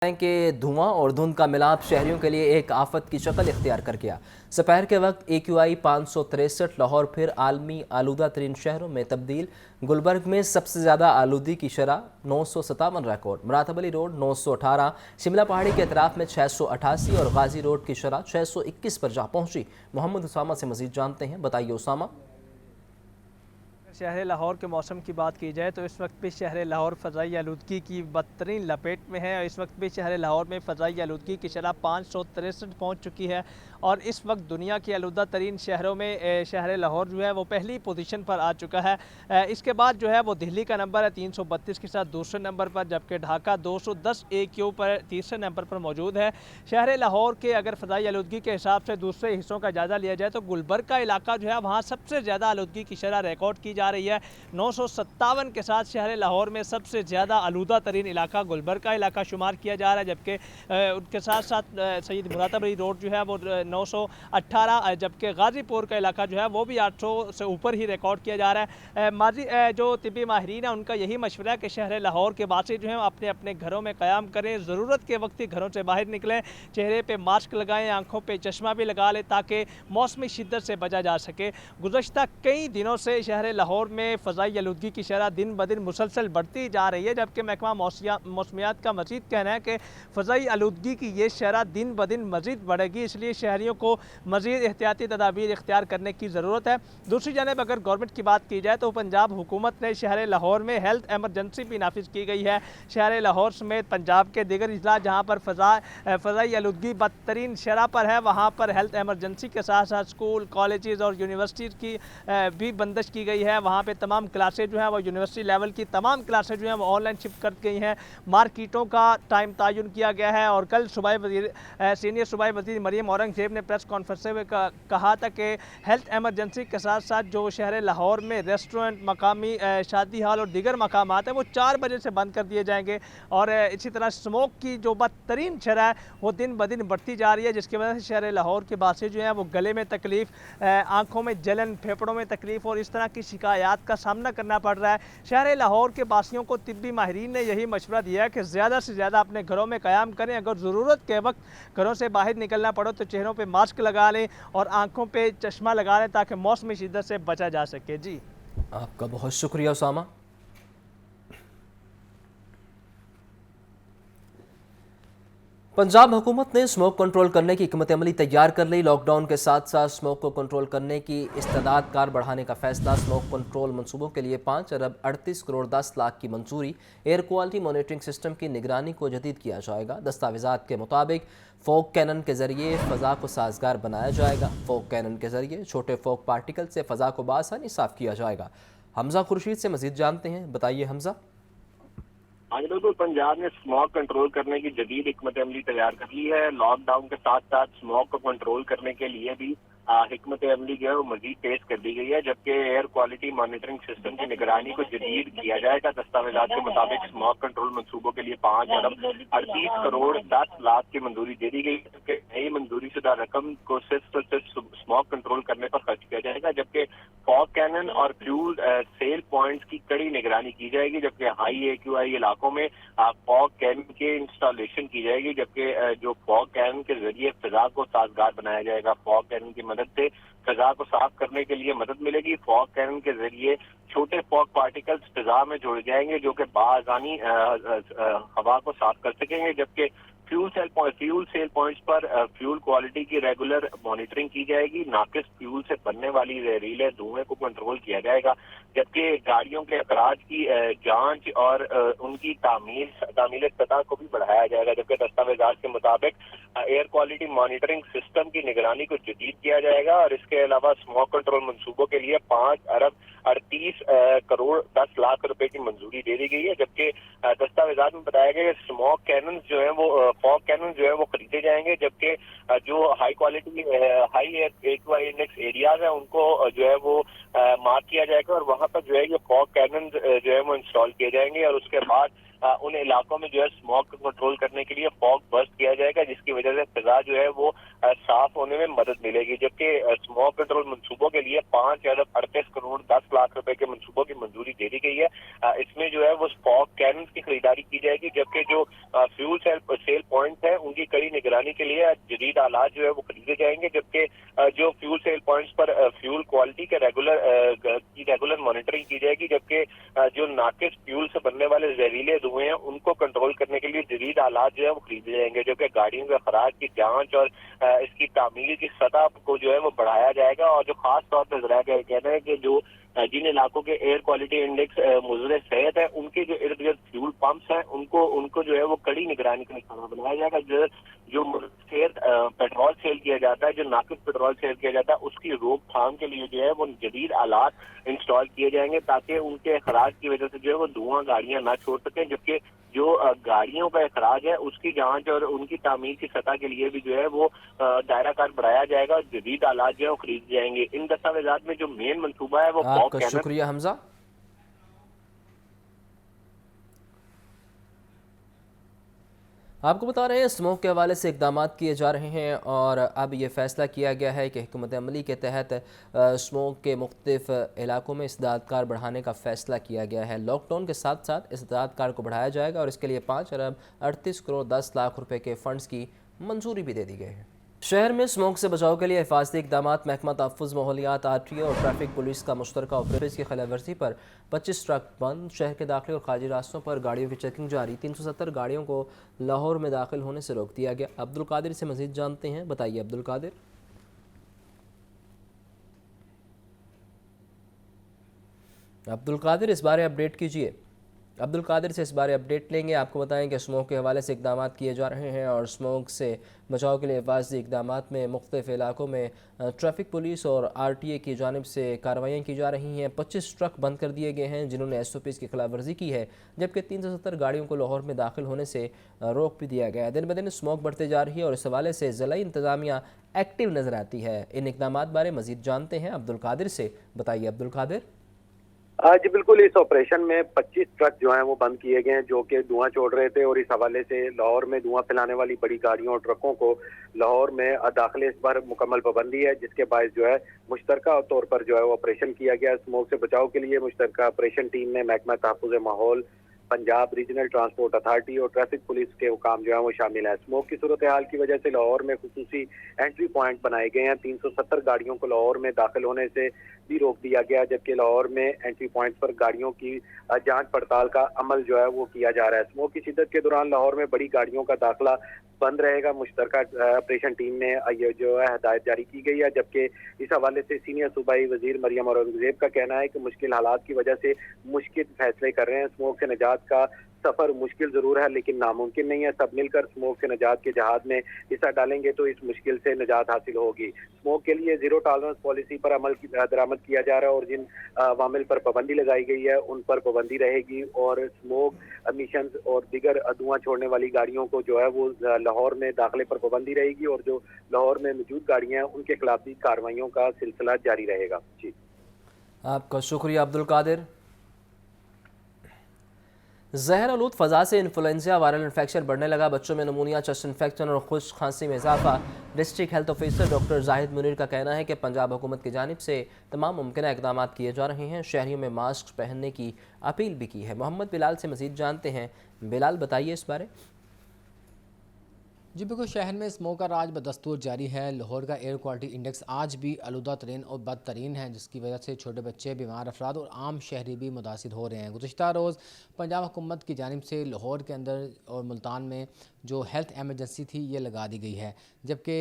کہ دھواں اور دھند کا ملاپ شہریوں کے لیے ایک آفت کی شکل اختیار کر گیا۔ سپہر کے وقت AQI 563 لاہور پھر عالمی آلودہ ترین شہروں میں تبدیل۔ گلبرگ میں سب سے زیادہ آلودگی کی شرح 957 ریکارڈ، مراتب علی روڈ 918، شملہ پہاڑی کے اطراف میں 688 اور غازی روڈ کی شرح 621 پر جا پہنچی۔ محمد اسامہ سے مزید جانتے ہیں، بتائیے اسامہ۔ شہر لاہور کے موسم کی بات کی جائے تو اس وقت بھی شہر لاہور فضائی آلودگی کی بدترین لپیٹ میں ہے۔ اس وقت بھی شہر لاہور میں فضائی آلودگی کی شرح 563 پہنچ چکی ہے اور اس وقت دنیا کی آلودہ ترین شہروں میں شہر لاہور جو ہے وہ پہلی پوزیشن پر آ چکا ہے۔ اس کے بعد جو ہے وہ دہلی کا نمبر ہے 332 کے ساتھ دوسرے نمبر پر، جبکہ ڈھاکہ 210 AQ پر تیسرے نمبر پر موجود ہے۔ شہر لاہور کے اگر فضائی آلودگی کے حساب سے دوسرے حصوں کا جائزہ لیا جائے تو گلبرگ کا علاقہ جو ہے وہاں سب سے زیادہ آلودگی کی شرح ریکارڈ کی جا رہی ہے۔ 957 کے ساتھ شہر لاہور میں سب سے زیادہ آلودہ ترین علاقہ گلبرگ کا علاقہ شمار کیا جا رہا ہے، جبکہ ان کے ساتھ ساتھ سید مراتب علی روڈ جو ہے وہ 918، جبکہ غازی پور کا علاقہ جو ہے وہ بھی 800 سے اوپر ہی ریکارڈ کیا جا رہا ہے۔ جو طبی ماہرین ہیں ان کا یہی مشورہ ہے کہ شہر لاہور کے باسی جو ہیں اپنے اپنے گھروں میں قیام کریں، ضرورت کے وقت ہی گھروں سے باہر نکلیں، چہرے پہ ماسک لگائیں، آنکھوں پہ چشمہ بھی لگا لیں تاکہ موسمی شدت سے بچا جا سکے۔ گزشتہ کئی دنوں سے شہر لاہور میں فضائی آلودگی کی شرح دن بدن مسلسل بڑھتی جا رہی ہے، جبکہ محکمہ موسمیات کا مزید کہنا ہے کہ فضائی آلودگی کی یہ شرح دن بدن مزید بڑھے گی، اس لیے شہریوں کو مزید احتیاطی تدابیر اختیار کرنے کی ضرورت ہے۔ دوسری جانب اگر گورنمنٹ کی بات کی جائے تو پنجاب حکومت نے شہر لاہور میں ہیلتھ ایمرجنسی بھی نافذ کی گئی ہے۔ شہر لاہور سمیت پنجاب کے دیگر اضلاع جہاں پر فضائی آلودگی بدترین شرح پر ہے وہاں پر ہیلتھ ایمرجنسی کے ساتھ ساتھ اسکول، کالجز اور یونیورسٹیز کی بھی بندش کی گئی ہے۔ وہاں پہ تمام کلاسیں جو ہیں وہ یونیورسٹی لیول کی تمام کلاسیں جو ہیں وہ آن لائن شفٹ کر گئی ہیں۔ مارکیٹوں کا ٹائم تعین کیا گیا ہے اور کل سینئر صوبائی وزیر مریم اورنگزیب نے پریس کانفرنس میں کہا تھا کہ ہیلتھ ایمرجنسی کے ساتھ ساتھ جو شہر لاہور میں ریسٹورنٹ، مقامی شادی ہال اور دیگر مقامات ہیں وہ 4 بجے سے بند کر دیے جائیں گے، اور اسی طرح اسموک کی جو بدترین شرح ہے وہ دن بدن بڑھتی جا رہی ہے، جس کی وجہ سے شہر لاہور کے باسی جو ہیں وہ گلے میں تکلیف، آنکھوں میں جلن، پھیپھڑوں میں تکلیف اور اس طرح کی شکایات کا سامنا کرنا پڑ رہا ہے۔ شہر لاہور کے باسیوں کو طبی ماہرین نے یہی مشورہ دیا ہے کہ زیادہ سے زیادہ اپنے گھروں میں قیام کریں، اگر ضرورت کے وقت گھروں سے باہر نکلنا پڑو تو چہروں پہ ماسک لگا لیں اور آنکھوں پہ چشمہ لگا لیں تاکہ موسمی شدت سے بچا جا سکے۔ جی آپ کا بہت شکریہ اسامہ۔ پنجاب حکومت نے اسموک کنٹرول کرنے کی حکمت عملی تیار کر لی۔ لاک ڈاؤن کے ساتھ ساتھ اسموک کو کنٹرول کرنے کی استعداد کار بڑھانے کا فیصلہ۔ اسموک کنٹرول منصوبوں کے لیے 5 ارب 38 کروڑ 10 لاکھ کی منظوری۔ ایئر کوالٹی مانیٹرنگ سسٹم کی نگرانی کو جدید کیا جائے گا۔ دستاویزات کے مطابق فوگ کینن کے ذریعے فضا کو سازگار بنایا جائے گا۔ فوگ کینن کے ذریعے چھوٹے فوگ پارٹیکل سے فضا کو بآسانی صاف کیا جائے گا۔ حمزہ خورشید سے مزید جانتے ہیں، بتائیے حمزہ۔ ہاں بالکل، پنجاب نے اسموک کنٹرول کرنے کی جدید حکمت عملی تیار کر لی ہے۔ لاک ڈاؤن کے ساتھ ساتھ اسموک کو کنٹرول کرنے کے لیے بھی حکمت عملی جو ہے وہ مزید تیز کر دی گئی ہے، جبکہ ایئر کوالٹی مانیٹرنگ سسٹم کی نگرانی کو جدید کیا جائے گا۔ دستاویزات کے مطابق اسموک کنٹرول منصوبوں کے لیے 5 ارب 38 کروڑ 10 لاکھ کی منظوری دے دی گئی، جبکہ نئی منظوری شدہ رقم کو صرف اسموک کنٹرول کرنے پر خرچ کیا جائے گا، جبکہ فوگ کینن اور فیول سیل پوائنٹس کی کڑی نگرانی کی جائے گی، جبکہ ہائی AQI علاقوں میں فوگ کینن کے انسٹالیشن کی جائے گی، جبکہ جو فوگ کینن کے ذریعے فضا کو سازگار بنایا جائے گا۔ فوگ کینن کی مدد سے فضا کو صاف کرنے کے لیے مدد ملے گی۔ فوگ کینن کے ذریعے چھوٹے فوگ پارٹیکلز فضا میں جوڑ جائیں گے جو کہ بآسانی ہوا کو صاف کر سکیں گے، جبکہ فیول سیل پوائنٹس پر فیول کوالٹی کی ریگولر مانیٹرنگ کی جائے گی۔ ناقص فیول سے بننے والی زہریلے دھوئیں کو کنٹرول کیا جائے گا، جبکہ گاڑیوں کے اخراج کی جانچ اور ان کی تعمیل سطح کو بھی بڑھایا جائے گا، جبکہ دستاویزات کے مطابق ایئر کوالٹی مانیٹرنگ سسٹم کی نگرانی کو جدید کیا جائے گا، اور اس کے علاوہ اسموک کنٹرول منصوبوں کے لیے 5 ارب 38 کروڑ 10 لاکھ روپے کی منظوری دے دی گئی ہے، جبکہ دستاویزات میں بتایا گیا کہ اسموک کیننز جو ہیں وہ فوگ کیننز جو ہے وہ خریدے جائیں گے، جبکہ جو high quality high AQI index areas ہیں ان کو جو ہے وہ مارک کیا جائے گا، اور وہاں پر جو ہے یہ فوگ کیننز جو ہے وہ انسٹال کیے جائیں گے، اور اس کے بعد ان علاقوں میں جو ہے اسموک کو کنٹرول کرنے کے لیے فوگ برسٹ کیا جائے گا، جس کی وجہ سے فضا جو ہے وہ صاف ہونے میں مدد ملے گی، جبکہ اسموک کنٹرول منصوبوں کے لیے 5 ارب 38 کروڑ 10 لاکھ روپے کے منصوبوں کی منظوری دے دی گئی ہے۔ اس میں جو ہے وہ فوگ کیننز کی خریداری کی جائے گی، جبکہ جو فیول سیل सेल पॉइंट हैं उनकी कड़ी निगरानी के लिए जदीद आलात जो है वो खरीदे जाएंगे, जबकि जो फ्यूल सेल पॉइंट्स पर फ्यूल क्वालिटी के रेगुलर मॉनिटरिंग की जाएगी, जबकि जो नाकिस फ्यूल से बनने वाले जहरीले धुएं हैं उनको कंट्रोल करने के लिए जदीद आलात जो है वो खरीदे जाएंगे, जबकि गाड़ियों के खराज की जांच और इसकी तामीर की सतह को जो है वो बढ़ाया जाएगा। और जो खास तौर पर जरा कहना है कि जो जिन इलाकों के एयर क्वालिटी इंडेक्स मुज़र सेहत है उनके जो इर्द गिर्द फ्यूल पंप्स हैं उनको जो है वो कड़ी निगरानी का निशाना बनाया जाएगा। जो सेहत पेट्रोल सेल किया जाता है, जो नाकिस पेट्रोल सेल किया जाता है, उसकी रोकथाम के लिए जो है वो जदीद आलात इंस्टॉल किए जाएंगे ताकि उनके खराज की वजह से जो है वो धुआं गाड़ियां ना छोड़ सकें, जबकि जो गाड़ियों का खराज है उसकी जांच और उनकी तामीर की सतह के लिए भी जो है वो दायरा कार बढ़ाया जाएगा और जदीद आलात जो है वो खरीद जाएंगे। इन दस्तावेजात में जो मेन मंसूबा है वो आपका शुक्रिया हमजा। आपको बता रहे हैं स्मोक के हवाले से इकदाम किए जा रहे हैं और अब ये फ़ैसला किया गया है कि हुकूमत अमली के तहत स्मोक के मुख्तलिफ इलाकों में इस्तेदाद कार बढ़ाने का फ़ैसला किया गया है। लॉकडाउन के साथ साथ इस्तेदाद कार को बढ़ाया जाएगा और इसके लिए 5 अरब 38 करोड़ 10 लाख रुपए के फ़ंड्स की मंजूरी भी दे दी गई है। शहर में स्मोक से बचाव के लिए हिफाजती इकदाम, महकमा तहफ़्फ़ुज़ माहौलियात, RTA और ट्रैफिक पुलिस का मुश्तरका ऑपरेशन की खिलाफ वर्जी पर 25 ट्रक बंद। शहर के दाखिले और खारजी रास्तों पर गाड़ियों की चेकिंग जारी। 370 गाड़ियों को लाहौर में दाखिल होने से रोक दिया गया। अब्दुल कादिर से मज़ीद जानते हैं, बताइए अब्दुल कादिर। अब्दुल कादिर इस बारे अपडेट कीजिए। अब्दुल कादिर से इस बारे अपडेट लेंगे। आपको बताएं कि स्मोक के हवाले से इकदाम किए जा रहे हैं और स्मोक से बचाव के लिए हिफाजती इकदाम में मुख्तलिफ इलाकों में ट्रैफिक पुलिस और RTA की जानिब से कार्रवाइयाँ की जा रही हैं। 25 ट्रक बंद कर दिए गए हैं जिन्होंने SOPs की खिलाफ वर्जी की है, जबकि 370 गाड़ियों को लाहौर में दाखिल होने से रोक भी दिया गया है। दिन ब दिन स्मोक बढ़ते जा रही है और इस हवाले से ज़िला इंतज़ामिया एक्टिव नज़र आती है। इन इकदाम बारे मज़ीद जानते हैं अब्दुल कादिर से, बताइए अब्दुल कादिर। जी बिल्कुल, इस ऑपरेशन में 25 ट्रक जो हैं वो बंद किए गए हैं जो कि धुआं छोड़ रहे थे और इस हवाले से लाहौर में धुआं फैलाने वाली बड़ी गाड़ियों और ट्रकों को लाहौर में दाखिले इस पर मुकम्मल पाबंदी है, जिसके बायस जो है मुश्तरका तौर पर जो है वो ऑपरेशन किया गया। स्मोक से बचाव के लिए मुश्तरका ऑपरेशन टीम में महकमा तहफ़्फ़ुज़ माहौल, पंजाब रीजनल ट्रांसपोर्ट अथॉरिटी और ट्रैफिक पुलिस के हुकाम जो है वो शामिल है। स्मोक की सूरत हाल की वजह से लाहौर में खुसूसी एंट्री पॉइंट बनाए गए हैं। 370 गाड़ियों को लाहौर में दाखिल होने से भी रोक दिया गया, जबकि लाहौर में एंट्री पॉइंट पर गाड़ियों की जांच पड़ताल का अमल जो है वो किया जा रहा है। स्मोक की शिद्दत के दौरान लाहौर में बड़ी गाड़ियों का दाखिला बंद रहेगा। मुश्तरका ऑपरेशन टीम ने ये जो है हदायत जारी की गई है, जबकि इस हवाले से सीनियर सूबाई वजीर मरियम औरंगजेब का कहना है कि मुश्किल हालात की वजह से मुश्किल फैसले कर रहे हैं। स्मोक से निजात का सफर मुश्किल जरूर है लेकिन नामुमकिन नहीं है। सब मिलकर स्मोक से निजात के जहाज में हिस्सा डालेंगे तो इस मुश्किल से निजात हासिल होगी। स्मोक के लिए जीरो टॉलरेंस पॉलिसी पर अमल दरामद किया जा रहा है और जिन अवामिल पर पाबंदी लगाई गई है उन पर पाबंदी रहेगी और स्मोक एमिशंस और दीगर धुआं छोड़ने वाली गाड़ियों को जो है वो लाहौर में दाखिले पर पाबंदी रहेगी और जो लाहौर में मौजूद गाड़ियां हैं उनके खिलाफ भी कार्रवाइयों का सिलसिला जारी रहेगा। जी, आपका शुक्रिया अब्दुल कादिर। जहर आलूद फ़ज़ा से इन्फ्लुएंजा वायरल इन्फेक्शन बढ़ने लगा। बच्चों में नमूनिया, चेस्ट इन्फेक्शन और खुश्क खांसी में इजाफा। District health officer doctor Zahid Munir का कहना है कि पंजाब हुकूमत की जानिब से तमाम मुमकिन इकदाम किए जा रहे हैं। शहरियों में मास्क पहनने की अपील भी की है। मोहम्मद बिलाल से मज़ीद जानते हैं। बिलाल, बताइए इस बारे। जी बिल्कुल, शहर में स्मोक का राज बदस्तूर जारी है। लाहौर का एयर क्वालिटी इंडेक्स आज भी आलूदा तरीन और बदतरीन है, जिसकी वजह से छोटे बच्चे, बीमार अफराद और आम शहरी भी मुतासिर हो रहे हैं। गुज़िश्ता रोज़ पंजाब हुकूमत की जानिब से लाहौर के अंदर और मुल्तान में जो हेल्थ एमरजेंसी थी ये लगा दी गई है, जबकि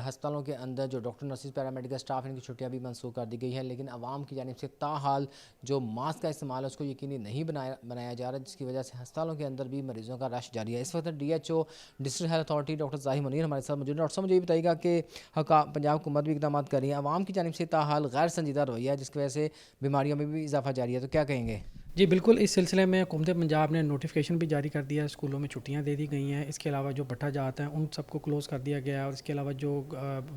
हस्पतालों के अंदर जो डॉक्टर, नर्सिस, पैरामेडिकल स्टाफ, इनकी छुट्टियाँ भी मनसूख कर दी गई हैं। लेकिन आवाम की जानिब से ताहाल जो मास्क का इस्तेमाल है उसको यकीनी नहीं बनाया जा रहा, जिसकी वजह से हस्पतालों के अंदर भी मरीज़ों का रश जारी है। इस वक्त DHO district health authority doctor Zahid Munir हमारे साथ मौजूद है। डॉक्टर साहब, मुझे ये बताइएगा कि पंजाब हुकूमत भी इकदाम कर रही है, आवाम की जानिब से ताहाल गैर संजीदा रवैया है जिसकी वजह से बीमारियों में भी इजाफा जारी है, तो क्या कहेंगे? जी बिल्कुल, इस सिलसिले में हुकूमत पंजाब ने नोटिफिकेशन भी जारी कर दिया है। स्कूलों में छुट्टियां दे दी गई हैं। इसके अलावा जो भट्ठा जात हैं उन सबको क्लोज़ कर दिया गया है और इसके अलावा जो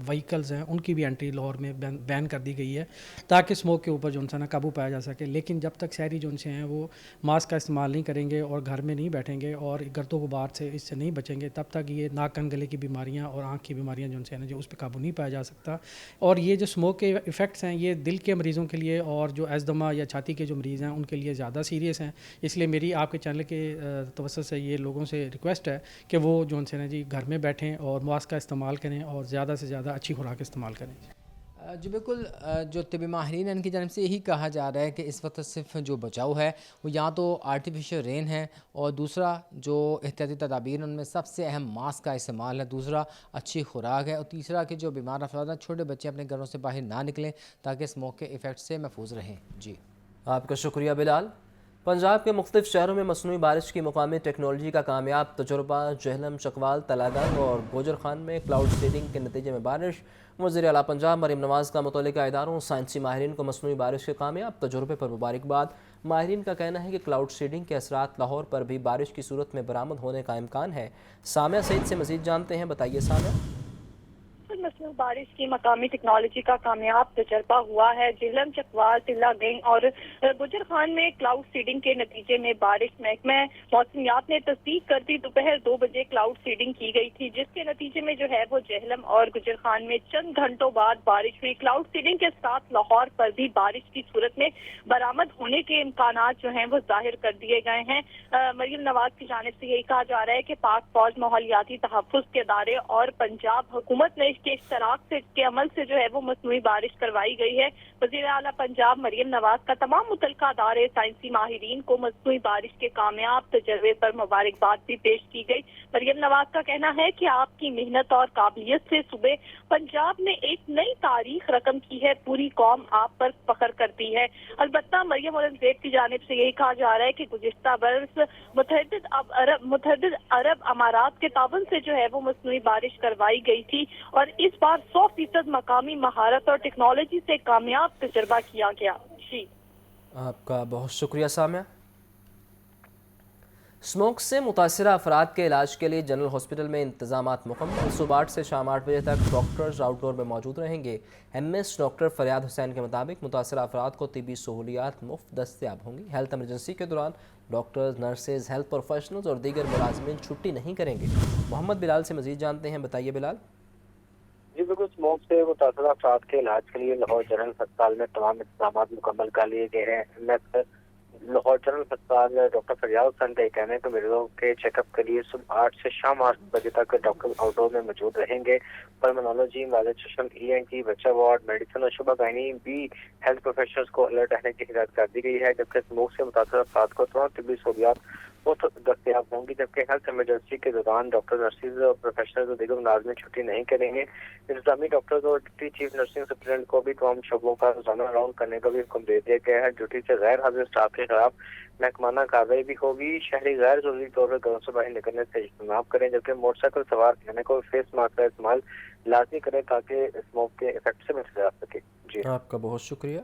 व्हीकल्स हैं उनकी भी एंट्री लाहौर में बैन कर दी गई है ताकि स्मोक के ऊपर जो है ना काबू पाया जा सके। लेकिन जब तक शहरी जो उनसे हैं वो मास्क का इस्तेमाल नहीं करेंगे और घर में नहीं बैठेंगे और गर्दो गुबार से इससे नहीं बचेंगे, तब तक ये नाक कान गले की बीमारियाँ और आँख की बीमारियाँ जो उनसे हैं जो उस पर काबू नहीं पाया जा सकता। और ये जो स्मोक के इफ़ेक्ट्स हैं ये दिल के मरीज़ों के लिए और जो अस्थमा या छाती के जो मरीज़ हैं उनके लिए ज़्यादा सीरियस हैं। इसलिए मेरी आपके चैनल के तवज्जो से ये लोगों से रिक्वेस्ट है कि वो जो उनसे ना जी घर में बैठें और मास्क का इस्तेमाल करें और ज़्यादा से ज़्यादा अच्छी खुराक इस्तेमाल करें। जी बिल्कुल, जो तिबी माहिरीन हैं इनकी जानब से यही कहा जा रहा है कि इस वक्त सिर्फ जो बचाव है वो या तो आर्टिफिशियल रेन है, और दूसरा जो एहतियाती तदाबीर हैं उनमें सबसे अहम मास्क का इस्तेमाल है, दूसरा अच्छी खुराक है, और तीसरा कि जो बीमार अफराद हैं छोटे बच्चे अपने घरों से बाहर ना निकलें ताकि स्मोक के इफ़ेक्ट से महफूज रहें। जी आपका शुक्रिया बिलाल। पंजाब के मुख्तलिफ शहरों में मसनूई बारिश की मुकामी टेक्नोलॉजी का कामयाब तजुर्बा। जेहलम, चकवाल, तलागंग और गोजर खान में क्लाउड सीडिंग के नतीजे में बारिश। वज़ीर आला पंजाब मरीम नवाज़ का मुतल्लिका इदारों साइंसी माहिरीन को मसनूई बारिश के कामयाब तजुर्बे पर मुबारकबाद। माहिरीन का कहना है कि क्लाउड सीडिंग के असरात लाहौर पर भी बारिश की सूरत में बरामद होने का इम्कान है। सामिया सईद से मज़ीद जानते हैं, बताइए सामिया। मसनूई बारिश की मकामी टेक्नोलॉजी का कामयाब तजर्बा हुआ है। जेहलम, चकवाल, तिल्लागंग और गुजर खान में क्लाउड सीडिंग के नतीजे में बारिश। महकमा मौसमियात ने तस्दीक कर दी, दोपहर 2 बजे क्लाउड सीडिंग की गई थी, जिसके नतीजे में जो है वो जेहलम और गुजर खान में चंद घंटों बाद बारिश हुई। क्लाउड सीडिंग के साथ लाहौर पर भी बारिश की सूरत में बरामद होने के इम्कान जो हैं वो जाहिर कर दिए गए हैं। मरीम नवाज की जानिब से यही कहा जा रहा है कि पाक फौज, माहौलियाती तहफ़्फ़ुज़ के इदारे और पंजाब हुकूमत ने के इश्तराक से के अमल से जो है वो मसनूई बारिश करवाई गई है। वज़ीर आला पंजाब मरीम नवाज का तमाम मुतल्लिका अदारे साइंसी माहिरीन को मसनूई बारिश के कामयाब तजर्बे पर मुबारकबाद भी पेश की गई। मरीम नवाज का कहना है कि आपकी मेहनत और काबिलियत से सूबे पंजाब ने एक नई तारीख रकम की है, पूरी कौम आप पर फख्र करती है। अलबत्ता मरियम औरंगजेब की जानिब से यही कहा जा रहा है कि गुज़िश्ता बरस मुतअद्दिद अरब अमारात के ताबन से जो है वो मसनूई बारिश करवाई गई थी, और इस बार 100% मकामी महारत और टेक्नोलॉजी से कामयाब तजर्बा किया गया। जी आपका बहुत शुक्रिया सामिया। स्मोक से मुतासरा अफराद के इलाज के लिए जनरल हॉस्पिटल में इंतजामात मुकम्मल। सुबह 8 से शाम 8 बजे तक डॉक्टर्स आउटडोर में मौजूद रहेंगे। MS डॉक्टर फरियाद हुसैन के मुताबिक मुतासरा अफराद को तिबी सहूलियात मुफ्त दस्तयाब होंगी। हेल्थ एमरजेंसी के दौरान डॉक्टर्स, नर्सेज, हेल्थ प्रोफेशनल्स और दीगर मुलाजमीन छुट्टी नहीं करेंगे। मोहम्मद बिलाल से मजीद जानते हैं, बताइए बिलाल। जी बिल्कुल, स्मोक से मुतासरा अफराद के इलाज के लिए लाहौर जनरल अस्पताल में तमाम इंतजाम मुकम्मल कर लिए गए हैं। लाहौर जनरल अस्पताल डॉक्टर फरियाद हुसैन का कहना है कि मरीजों के चेकअप के लिए सुबह 8 से शाम 8 बजे तक डॉक्टर आउटडोर में मौजूद रहेंगे। पल्मोनोलॉजी, माइलेट्रिशियन, ENT, बच्चा वार्ड, मेडिसिन और शुबा गायनी भी हेल्थ प्रोफेशनल्स को अलर्ट रहने की हिदायत कर दी गई है। जबकि स्मोक से मुतासर अफराद को तुरंत तिब्बी सहूलियात दस्तयाब होंगी, जबकि हेल्थ इमरजेंसी के दौरान डॉक्टर, नर्सेज और प्रोफेशनल्स और दीगर मुलाजमीन छुट्टी नहीं करेंगे। इंतजामी डॉक्टर्स और डिप्टी चीफ नर्सिंग सुप्रिटेंडेंट को भी तमाम शोबों का रोजाना राउंड करने का भी हुक्म दे दिया गया है। ड्यूटी से गैर हाजिर स्टाफ के खिलाफ महकमाना कार्रवाई भी होगी। शहरी गैर जरूरी तौर पर घरों से बाहर निकलने से इज्तनाब करें, जबकि मोटरसाइकिल सवार रहने को फेस मास्क का इस्तेमाल लाजमी करें ताकि स्मोक के इफेक्ट से बचा जा सके। जी आपका बहुत शुक्रिया।